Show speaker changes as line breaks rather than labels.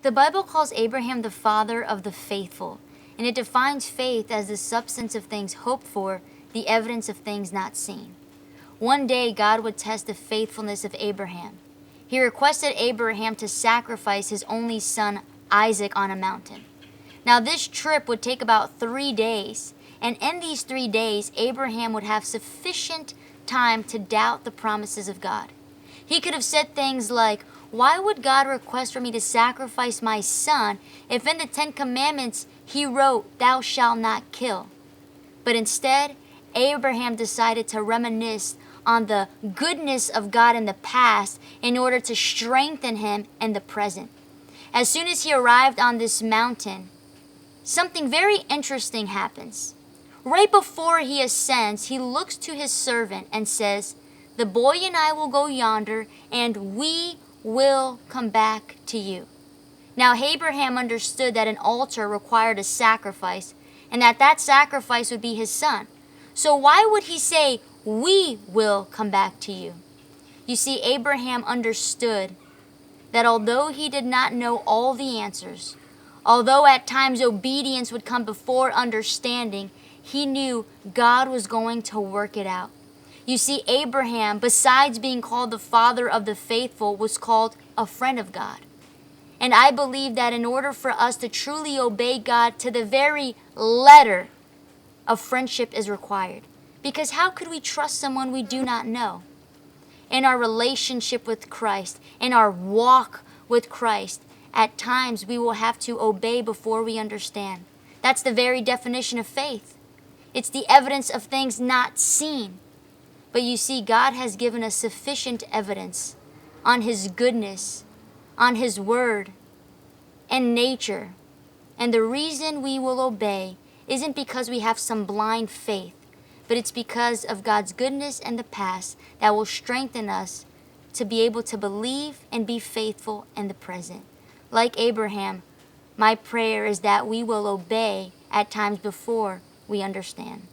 The Bible calls Abraham the father of the faithful, and it defines faith as the substance of things hoped for, the evidence of things not seen. One day, God would test the faithfulness of Abraham. He requested Abraham to sacrifice his only son, Isaac, on a mountain. Now, this trip would take about 3 days, and in these 3 days, Abraham would have sufficient time to doubt the promises of God. He could have said things like, "Why would God request for me to sacrifice my son if in the 10 Commandments he wrote, 'Thou shalt not kill'?" But instead, Abraham decided to reminisce on the goodness of God in the past in order to strengthen him in the present. As soon as he arrived on this mountain, something very interesting happens. Right before he ascends, he looks to his servant and says, "The boy and I will go yonder, and we will come back to you." Now, Abraham understood that an altar required a sacrifice, and that sacrifice would be his son. So why would he say, "We will come back to you"? You see, Abraham understood that although he did not know all the answers, although at times obedience would come before understanding, he knew God was going to work it out. You see, Abraham, besides being called the father of the faithful, was called a friend of God. And I believe that in order for us to truly obey God to the very letter, a friendship is required. Because how could we trust someone we do not know? In our relationship with Christ, in our walk with Christ, at times we will have to obey before we understand. That's the very definition of faith. It's the evidence of things not seen. But you see, God has given us sufficient evidence on His goodness, on His word, and nature. And the reason we will obey isn't because we have some blind faith, but it's because of God's goodness in the past that will strengthen us to be able to believe and be faithful in the present. Like Abraham, my prayer is that we will obey at times before we understand.